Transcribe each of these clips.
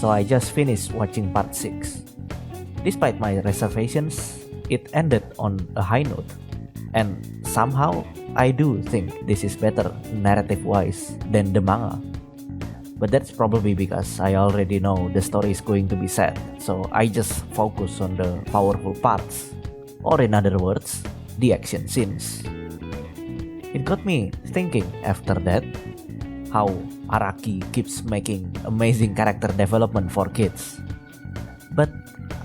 so I just finished watching part 6. Despite my reservations, it ended on a high note, and somehow I do think this is better narrative-wise than the manga. But that's probably because I already know the story is going to be sad, so I just focus on the powerful parts, or in other words, the action scenes. It got me thinking after that how Araki keeps making amazing character development for kids. But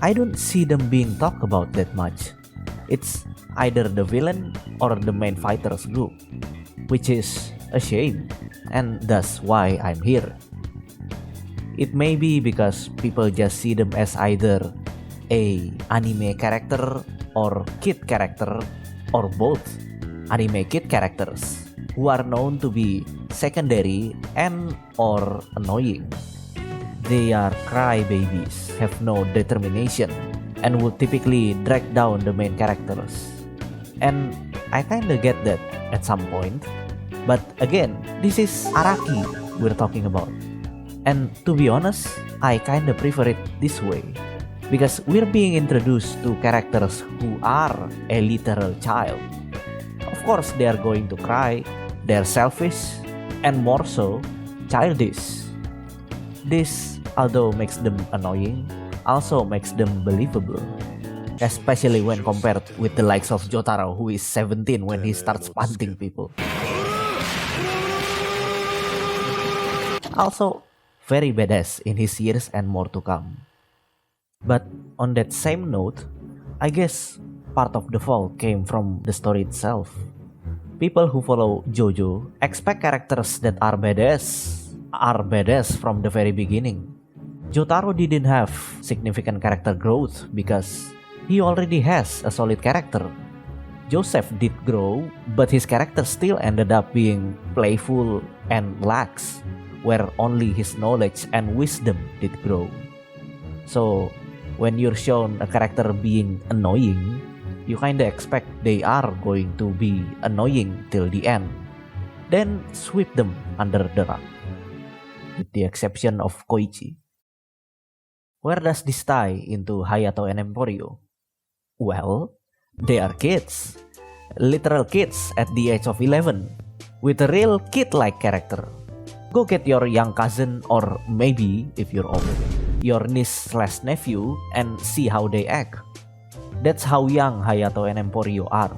I don't see them being talked about that much. It's either the villain or the main fighters group, which is a shame, and that's why I'm here. It may be because people just see them as either a anime character or kid character, or both anime kid characters who are known to be secondary and or annoying. They are crybabies, have no determination, and would typically drag down the main characters. And I kinda get that at some point. But again, this is Araki we're talking about. And to be honest, I kinda prefer it this way. Because we're being introduced to characters who are a literal child. Of course, they are going to cry, they're selfish, and more so, childish. This, although makes them annoying, also makes them believable. Especially when compared with the likes of Jotaro, who is 17 when he starts punting people. Also, very badass in his years and more to come. But on that same note, I guess part of the fall came from the story itself. People who follow JoJo expect characters that are badass from the very beginning. Jotaro didn't have significant character growth because he already has a solid character. Joseph did grow, but his character still ended up being playful and lax, where only his knowledge and wisdom did grow. So, when you're shown a character being annoying, you kinda expect they are going to be annoying till the end, then sweep them under the rug, with the exception of Koichi. Where does this tie into Hayato and Emporio? Well, they are kids, literal kids at the age of 11, with a real kid-like character. Go get your young cousin, or maybe, if you're old, your niece/nephew and see how they act. That's how young Hayato and Emporio are.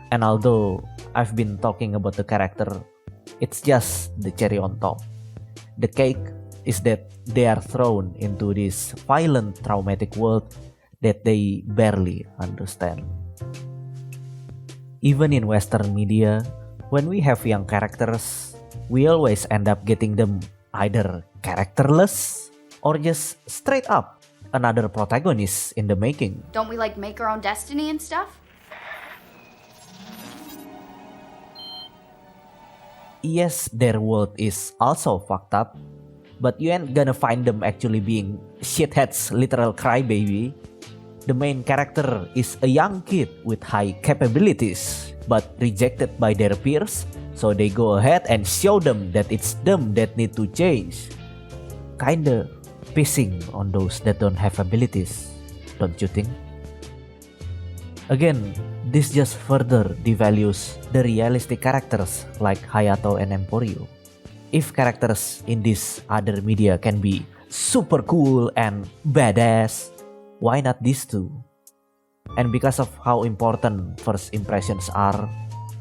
And although I've been talking about the character, it's just the cherry on top. The cake is that they are thrown into this violent, traumatic world that they barely understand. Even in Western media, when we have young characters, we always end up getting them either characterless or just straight up another protagonist in the making. Don't we make our own destiny and stuff? Yes, their world is also fucked up, but you ain't gonna find them actually being shitheads, literal crybaby. The main character is a young kid with high capabilities, but rejected by their peers, so they go ahead and show them that it's them that need to change. Kinda pissing on those that don't have abilities, don't you think? Again, this just further devalues the realistic characters like Hayato and Emporio. If characters in this other media can be super cool and badass, why not these two? And because of how important first impressions are,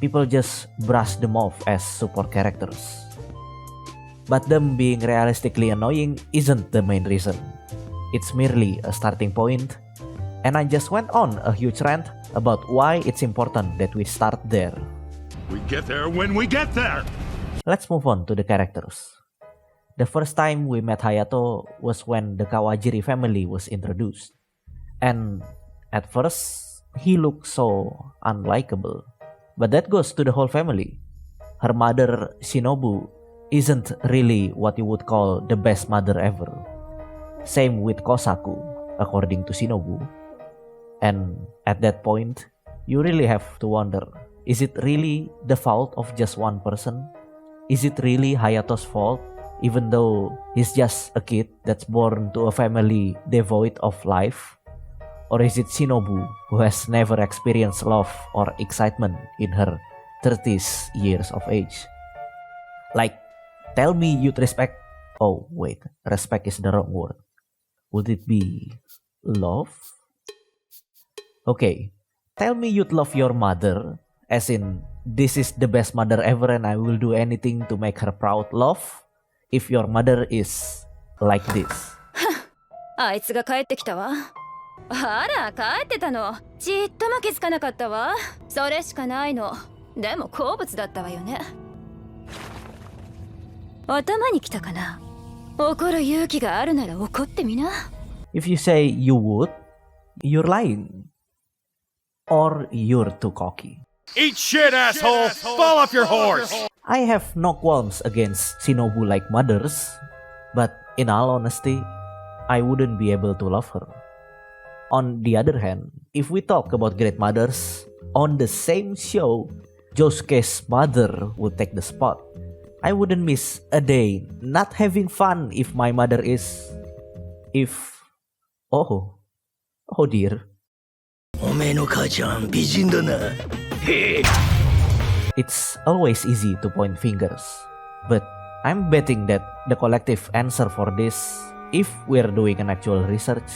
people just brush them off as support characters. But them being realistically annoying isn't the main reason. It's merely a starting point, and I just went on a huge rant about why it's important that we start there. We get there when we get there! Let's move on to the characters. The first time we met Hayato was when the Kawajiri family was introduced. And at first, he looked so unlikable. But that goes to the whole family. Her mother, Shinobu, isn't really what you would call the best mother ever. Same with Kosaku, according to Shinobu. And at that point, you really have to wonder, is it really the fault of just one person? Is it really Hayato's fault even though he's just a kid that's born to a family devoid of life? Or is it Shinobu who has never experienced love or excitement in her 30s years of age? Like, tell me you'd respect... Oh, wait, respect is the wrong word. Would it be love? Okay, tell me you'd love your mother, as in, this is the best mother ever and I will do anything to make her proud, love, if your mother is like this. あいつが帰ってきたわ。あら、帰ってたの。ちっとも気づかなかったわ。それしかないの。でも好物だったわよね。頭に来たかな。怒る勇気があるなら怒ってみな。If you say you would, you're lying. Or you're too cocky. Eat shit, asshole! Fall off your horse! I have no qualms against Shinobu like mothers, but in all honesty, I wouldn't be able to love her. On the other hand, if we talk about great mothers, on the same show, Josuke's mother would take the spot. I wouldn't miss a day not having fun if my mother is... Oh dear. It's always easy to point fingers, but I'm betting that the collective answer for this, if we're doing an actual research,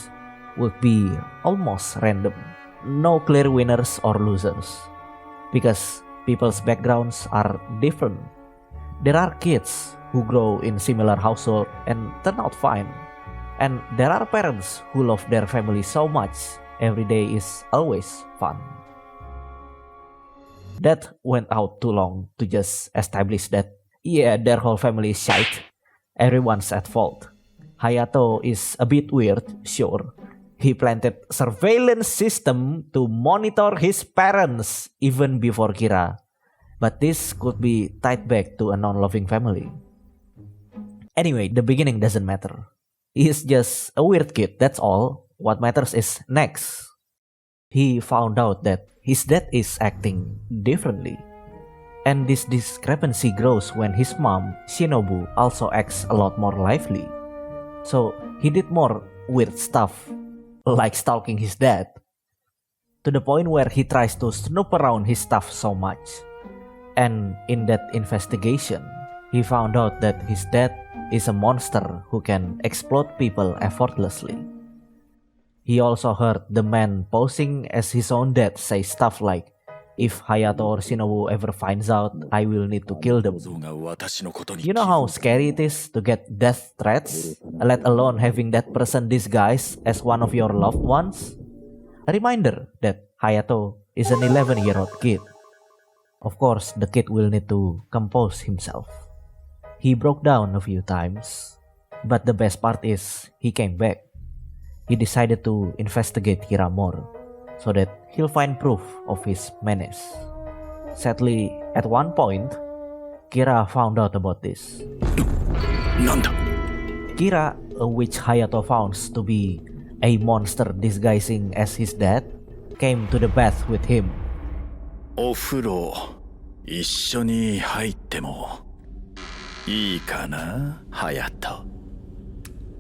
would be almost random. No clear winners or losers, because people's backgrounds are different. There are kids who grow in similar household and turn out fine, and there are parents who love their family so much every day is always fun. That went out too long to just establish that, yeah, their whole family is shite. Everyone's at fault. Hayato is a bit weird, sure. He planted surveillance system to monitor his parents even before Kira. But this could be tied back to a non-loving family. Anyway, the beginning doesn't matter. He's just a weird kid, that's all. What matters is next. He found out that his dad is acting differently. And this discrepancy grows when his mom, Shinobu, also acts a lot more lively. So he did more weird stuff, like stalking his dad, to the point where he tries to snoop around his stuff so much. And in that investigation, he found out that his dad is a monster who can exploit people effortlessly. He also heard the man posing as his own dad say stuff like, "If Hayato or Shinobu ever finds out, I will need to kill them." You know how scary it is to get death threats, let alone having that person disguised as one of your loved ones? A reminder that Hayato is an 11-year-old kid. Of course, the kid will need to compose himself. He broke down a few times, but the best part is he came back. He decided to investigate Kira more, so that he'll find proof of his menace. Sadly, at one point, Kira found out about this. Kira, which Hayato found to be a monster disguising as his dad, came to the bath with him. お風呂一緒に入ってもいいかな、Hayato?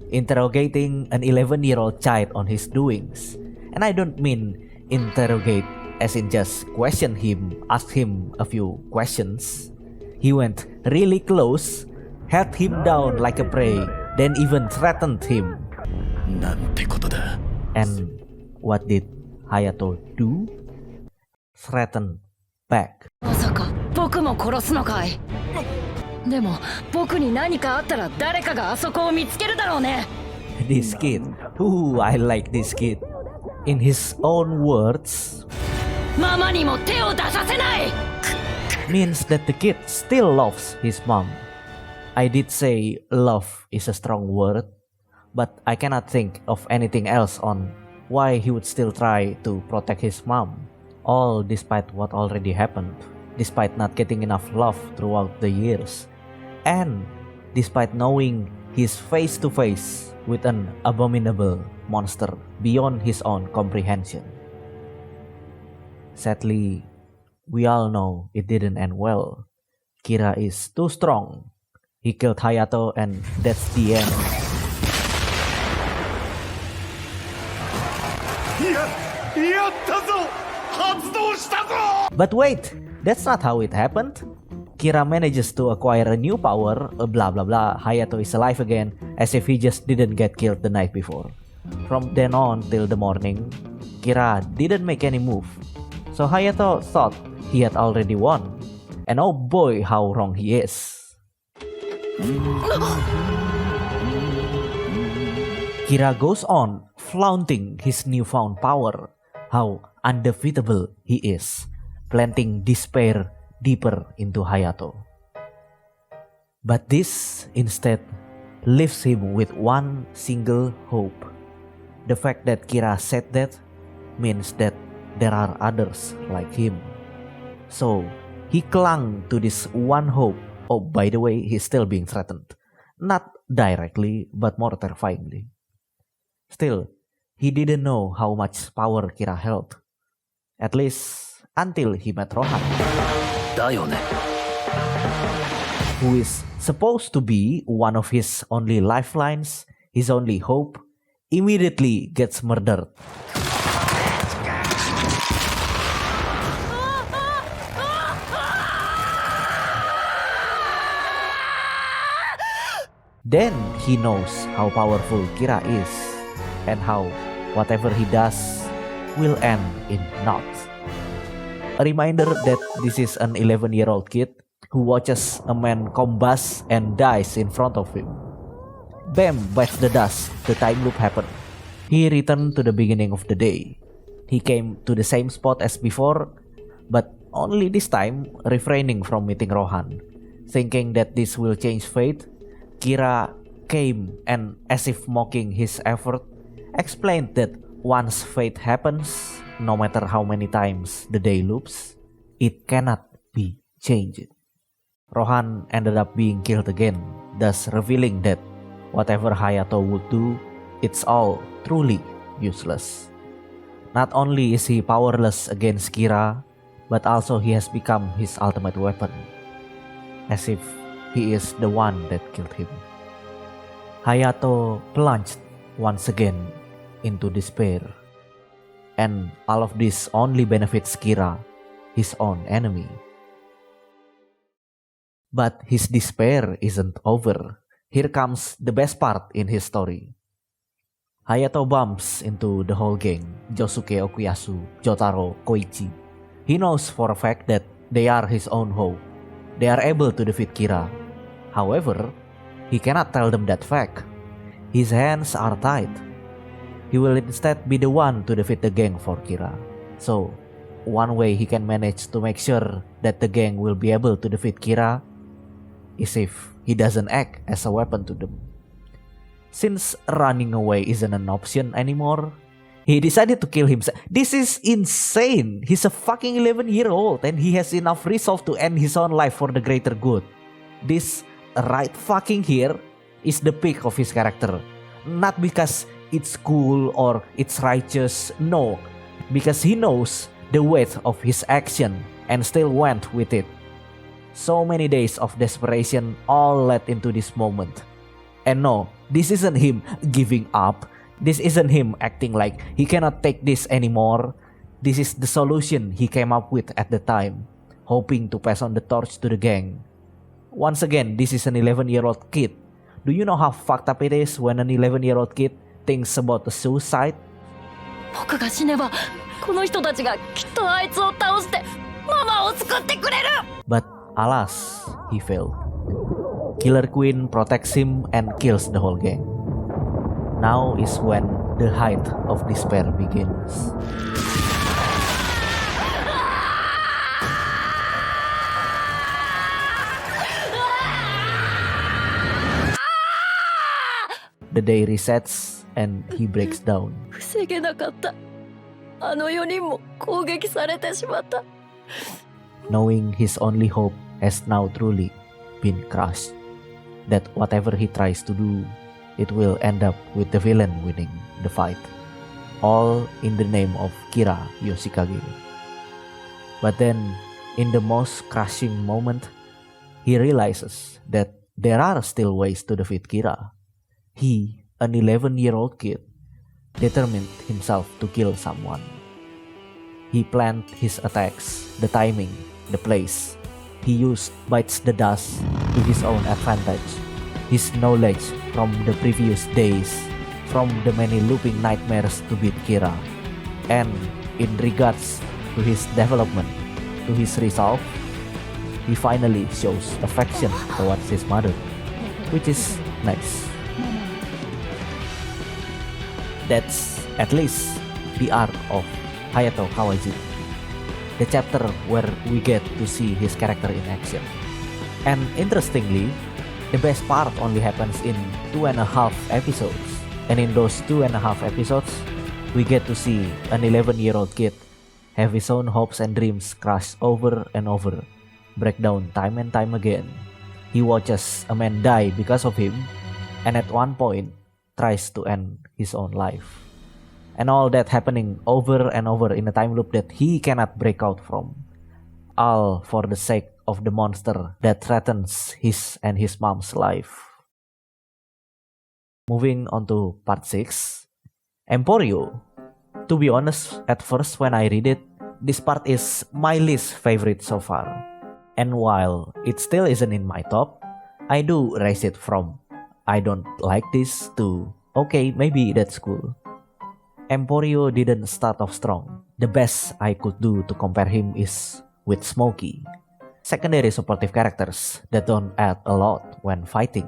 Interrogating an 11-year-old child on his doings. And I don't mean interrogate as in just question him, ask him a few questions. He went really close, held him down like a prey, then even threatened him. なんてことだ。And what did Hayato do? Threaten back. まさか僕も殺すのかい。でも僕に何かあったら誰かがあそこを見つけるだろうね。This kid, ooh, I like this kid. In his own words, ママにも手を出させない。 means that the kid still loves his mom. I did say love is a strong word, but I cannot think of anything else on why he would still try to protect his mom. All despite what already happened, despite not getting enough love throughout the years, and despite knowing he's face to face with an abominable monster beyond his own comprehension. Sadly, we all know it didn't end well. Kira is too strong, He killed Hayato and that's the end. やったぞ発動したぞ But wait, that's not how it happened. Kira manages to acquire a new power, blah blah blah, Hayato is alive again, as if he just didn't get killed the night before. From then on till the morning, Kira didn't make any move. So Hayato thought he had already won. And oh boy, how wrong he is. Kira goes on flaunting his newfound power, how undefeatable he is, planting despair deeper into Hayato. But this instead leaves him with one single hope. The fact that Kira said that means that there are others like him. So he clung to this one hope. Oh, by the way, he's still being threatened. Not directly, but more terrifyingly. Still, he didn't know how much power Kira held. At least until he met Rohan, だよね who is supposed to be one of his only lifelines, his only hope, immediately gets murdered. Then he knows how powerful Kira is and how whatever he does will end in naught. A reminder that this is an 11-year-old kid who watches a man combust and dies in front of him. Bam bites the dust, the time loop happened. He returned to the beginning of the day. He came to the same spot as before, but only this time refraining from meeting Rohan. Thinking that this will change fate, Kira came and, as if mocking his effort, explained that once fate happens, no matter how many times the day loops, it cannot be changed. Rohan ended up being killed again, thus revealing that whatever Hayato would do, it's all truly useless. Not only is he powerless against Kira, but also he has become his ultimate weapon, as if he is the one that killed him. Hayato plunged once again into despair. And all of this only benefits Kira, his own enemy. But his despair isn't over. Here comes the best part in his story. Hayato bumps into the whole gang, Josuke Okuyasu, Jotaro, Koichi. He knows for a fact that they are his own hope. They are able to defeat Kira. However, he cannot tell them that fact. His hands are tied. He will instead be the one to defeat the gang for Kira. So, one way he can manage to make sure that the gang will be able to defeat Kira is if he doesn't act as a weapon to them. Since running away isn't an option anymore, he decided to kill himself. This is insane! He's a fucking 11-year-old and he has enough resolve to end his own life for the greater good. This right fucking here is the peak of his character. Not because it's cool or it's righteous, no. Because he knows the weight of his action and still went with it. So many days of desperation all led into this moment. And no, this isn't him giving up. This isn't him acting like he cannot take this anymore. This is the solution he came up with at the time, hoping to pass on the torch to the gang. Once again, this is an 11-year-old kid. Do you know how fucked up it is when an 11-year-old kid thinks about the suicide? 僕が死ねばこの人たちがきっとあいつを倒してママを救ってくれる But alas, he failed. Killer Queen protects him and kills the whole gang. Now is when the height of despair begins. The day resets and he breaks down. 防げなかったあの4人も攻撃されてしまった Knowing his only hope has now truly been crushed. That whatever he tries to do, it will end up with the villain winning the fight. All in the name of Kira Yoshikage. But then, in the most crushing moment, he realizes that there are still ways to defeat Kira. He, an 11-year-old kid, determined himself to kill someone. He planned his attacks, the timing, the place. He used bites the dust to his own advantage. His knowledge from the previous days, from the many looping nightmares to beat Kira. And in regards to his development, to his resolve, he finally shows affection towards his mother, which is nice. That's at least the arc of Hayato Kawajiri, the chapter where we get to see his character in action. And interestingly, the best part only happens in 2.5 episodes. And in those 2.5 episodes, we get to see an 11-year-old kid have his own hopes and dreams crushed over and over, break down time and time again. He watches a man die because of him, and at one point tries to end his own life. And all that happening over and over in a time loop that he cannot break out from. All for the sake of the monster that threatens his and his mom's life. Moving on to part 6, Emporio. To be honest, at first when I read it, this part is my least favorite so far. And while it still isn't in my top, I do raise it from I don't like this to okay, maybe that's cool. Emporio didn't start off strong. The best I could do to compare him is with Smokey. Secondary supportive characters that don't add a lot when fighting,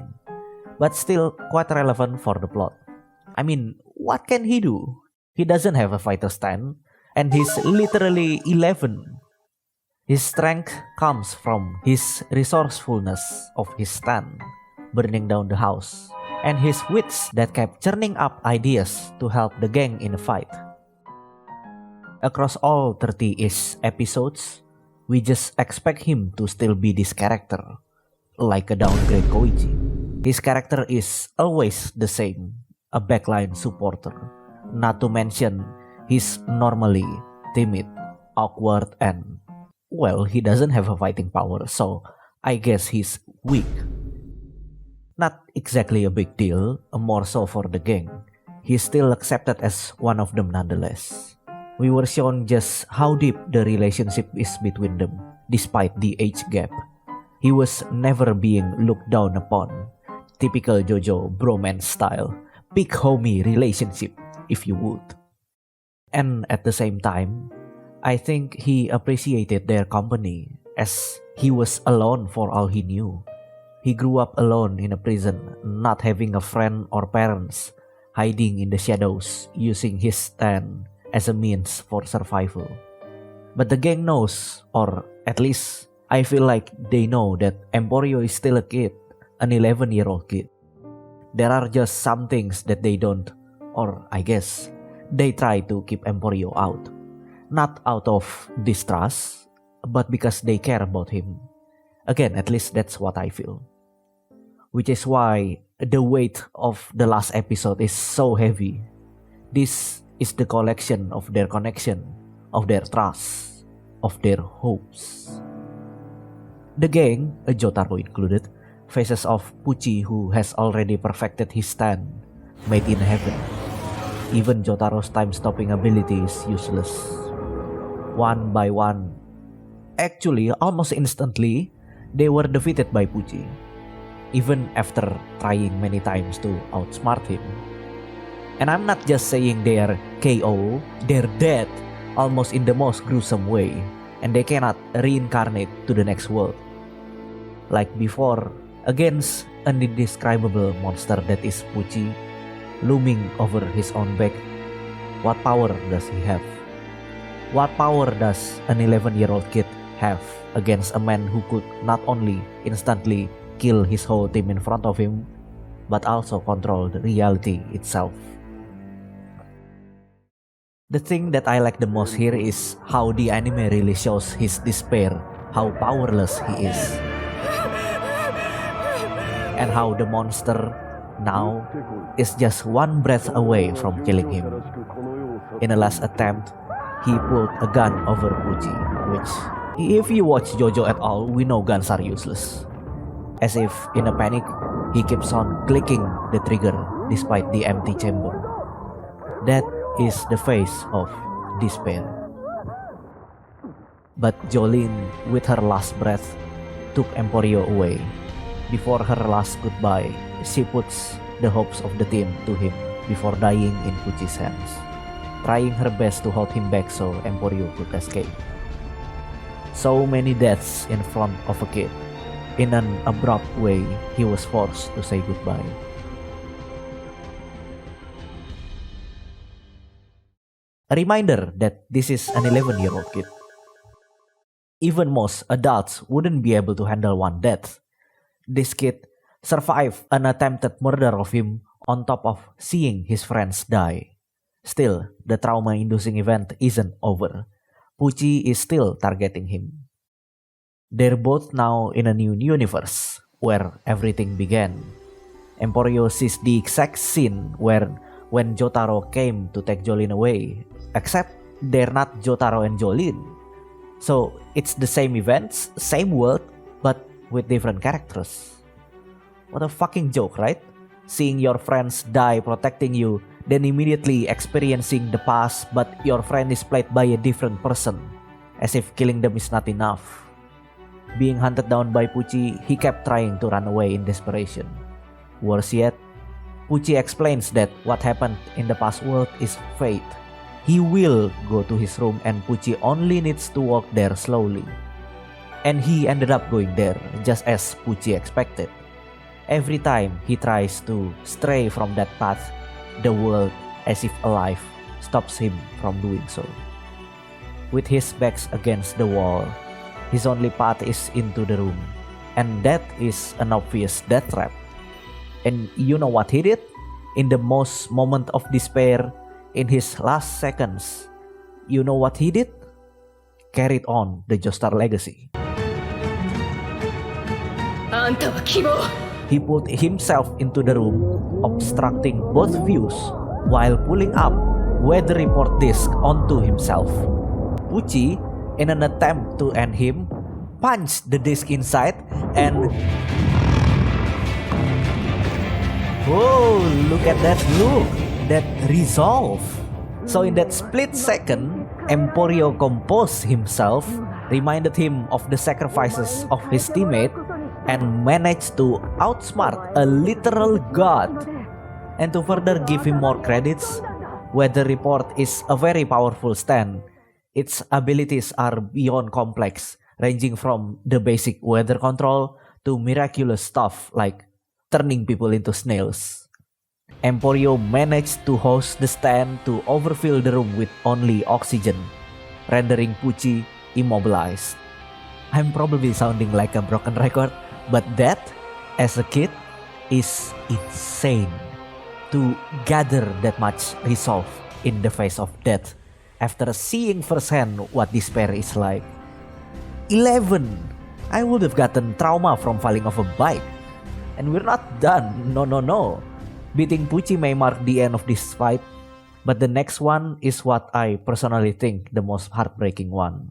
but still quite relevant for the plot. I mean, what can he do? He doesn't have a fighter stand, and he's literally 11. His strength comes from his resourcefulness of his stand, burning down the house, and his wits that kept churning up ideas to help the gang in a fight. Across all 30-ish episodes, we just expect him to still be this character, like a downgrade Koichi. His character is always the same, a backline supporter. Not to mention, he's normally timid, awkward, and well, he doesn't have a fighting power, so I guess he's weak. Not exactly a big deal, more so for the gang. He's still accepted as one of them nonetheless. We were shown just how deep the relationship is between them, despite the age gap. He was never being looked down upon. Typical JoJo bromance style, big homie relationship, if you would. And at the same time, I think he appreciated their company, as he was alone for all he knew. He grew up alone in a prison, not having a friend or parents, hiding in the shadows, using his stand as a means for survival. But the gang knows, or at least I feel like they know, that Emporio is still a kid, an 11-year-old kid. There are just some things that they don't, or I guess, they try to keep Emporio out. Not out of distrust, but because they care about him. Again, at least that's what I feel. Which is why the weight of the last episode is so heavy. This is the collection of their connection, of their trust, of their hopes. The gang, Jotaro included, faces off Pucci, who has already perfected his stand, made in heaven. Even Jotaro's time-stopping ability is useless. One by one, actually almost instantly, they were defeated by Pucci, even after trying many times to outsmart him. And I'm not just saying they are KO, they're dead, almost in the most gruesome way, and they cannot reincarnate to the next world. Like before, against an indescribable monster that is Pucci, looming over his own back, what power does he have? What power does an 11-year-old kid have against a man who could not only instantly kill his whole team in front of him, but also control the reality itself? The thing that I like the most here is how the anime really shows his despair, how powerless he is, and how the monster now is just one breath away from killing him. In a last attempt, he pulled a gun over Pucci, which, if you watch JoJo at all, we know guns are useless. As if in a panic, he keeps on clicking the trigger despite the empty chamber. That is the face of despair. But Jolene, with her last breath, took Emporio away. Before her last goodbye, she puts the hopes of the team to him before dying in Pucci's hands, trying her best to hold him back so Emporio could escape. So many deaths in front of a kid. In an abrupt way, he was forced to say goodbye. A reminder that this is an 11-year-old kid. Even most adults wouldn't be able to handle one death. This kid survived an attempted murder of him on top of seeing his friends die. Still, the trauma-inducing event isn't over. Pucci is still targeting him. They're both now in a new universe, where everything began. Emporio sees the exact scene when Jotaro came to take Jolene away, except they're not Jotaro and Jolene. So it's the same events, same world, but with different characters. What a fucking joke, right? Seeing your friends die protecting you, then immediately experiencing the past, but your friend is played by a different person, as if killing them is not enough. Being hunted down by Pucci, he kept trying to run away in desperation. Worse yet, Pucci explains that what happened in the past world is fate. He will go to his room and Pucci only needs to walk there slowly. And he ended up going there, just as Pucci expected. Every time he tries to stray from that path, the world, as if alive, stops him from doing so. With his back against the wall, his only path is into the room, and that is an obvious death trap. And you know what he did? In the most moment of despair, in his last seconds, you know what he did? Carried on the Joestar legacy. あんたは希望 He put himself into the room, obstructing both views, while pulling up weather report disc onto himself. Pucci, in an attempt to end him, punched the disc inside and... Whoa, look at that look! That resolve! So in that split second, Emporio composed himself, reminded him of the sacrifices of his teammate, and managed to outsmart a literal god. And to further give him more credits, Weather Report is a very powerful stand. Its abilities are beyond complex, ranging from the basic weather control to miraculous stuff like turning people into snails. Emporio managed to host the stand to overfill the room with only oxygen, rendering Pucci immobilized. I'm probably sounding like a broken record, but that, as a kid, is insane. To gather that much resolve in the face of death after seeing firsthand what despair is like. 11! I would have gotten trauma from falling off a bike. And we're not done, no. Beating Pucci may mark the end of this fight, but the next one is what I personally think the most heartbreaking one.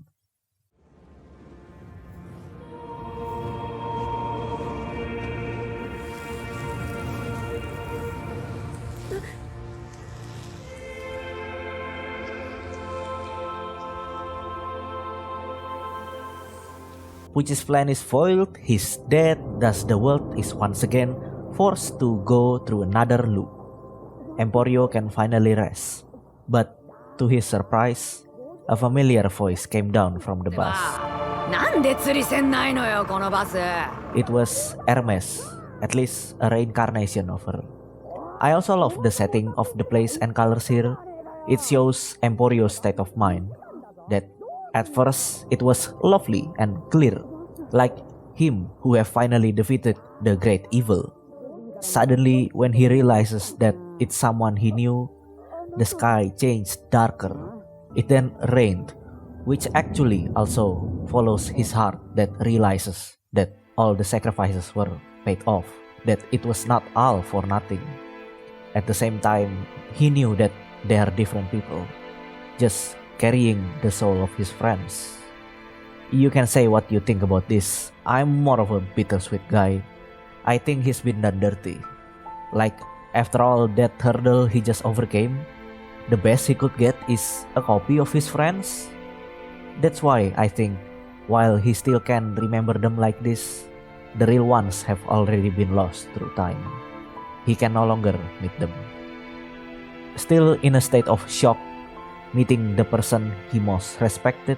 Pucci's plan is foiled, he's dead, thus the world is once again forced to go through another loop. Emporio can finally rest, but to his surprise, a familiar voice came down from the bus. なんで釣り線ないのよこのバス It was Hermes, at least a reincarnation of her. I also love the setting of the place and colors here. It shows Emporio's state of mind, that at first it was lovely and clear, like him who have finally defeated the great evil. Suddenly, when he realizes that it's someone he knew, the sky changed darker. It then rained, which actually also follows his heart that realizes that all the sacrifices were paid off, that it was not all for nothing. At the same time, he knew that they are different people, just carrying the soul of his friends. You can say what you think about this. I'm more of a bittersweet guy. I think he's been done dirty. Like, after all that hurdle he just overcame, the best he could get is a copy of his friends. That's why I think, while he still can remember them like this, the real ones have already been lost through time. He can no longer meet them. Still in a state of shock, meeting the person he most respected,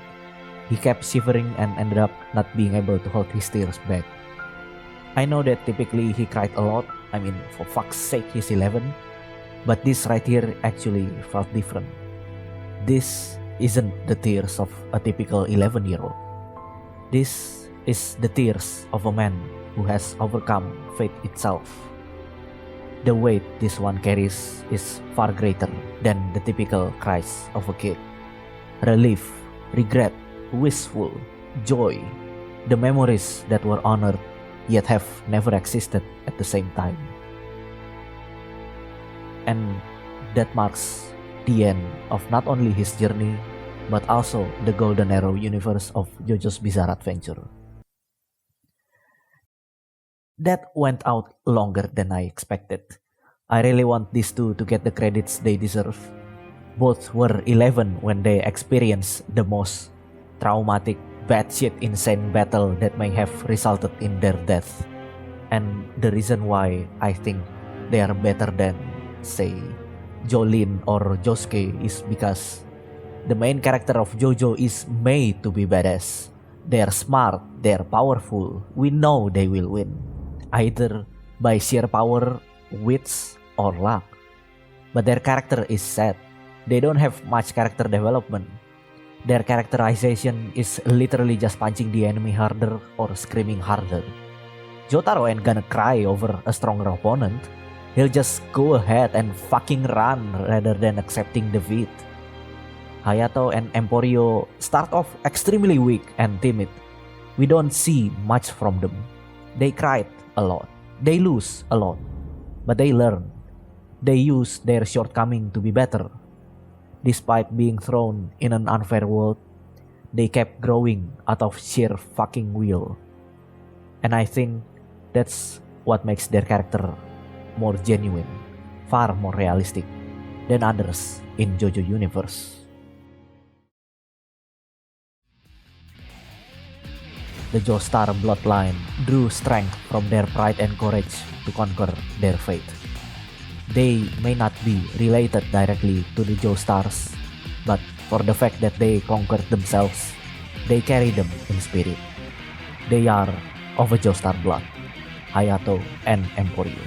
he kept shivering and ended up not being able to hold his tears back. I know that typically he cried a lot, I mean, for fuck's sake, he's 11, but this right here actually felt different. This isn't the tears of a typical 11-year-old. This is the tears of a man who has overcome fate itself. The weight this one carries is far greater than the typical cries of a kid. Relief, regret, wistful, joy, the memories that were honored yet have never existed at the same time. And that marks the end of not only his journey, but also the Golden Arrow universe of JoJo's Bizarre Adventure. That went out longer than I expected. I really want these two to get the credits they deserve. Both were 11 when they experienced the most traumatic, batshit insane battle that may have resulted in their death. And the reason why I think they are better than, say, Jolene or Josuke is because the main character of JoJo is made to be badass. They're smart, they're powerful, we know they will win, either by sheer power, wits, or luck. But their character is sad. They don't have much character development. Their characterization is literally just punching the enemy harder or screaming harder. Jotaro ain't gonna cry over a stronger opponent. He'll just go ahead and fucking run rather than accepting defeat. Hayato and Emporio start off extremely weak and timid. We don't see much from them. They cried a lot. They lose a lot. But they learn. They use their shortcoming to be better. Despite being thrown in an unfair world, they kept growing out of sheer fucking will. And I think that's what makes their character more genuine, far more realistic than others in JoJo universe. The Joestar bloodline drew strength from their pride and courage to conquer their fate. They may not be related directly to the Joestars, but for the fact that they conquered themselves, they carry them in spirit. They are of a Joestar blood, Hayato and Emporio.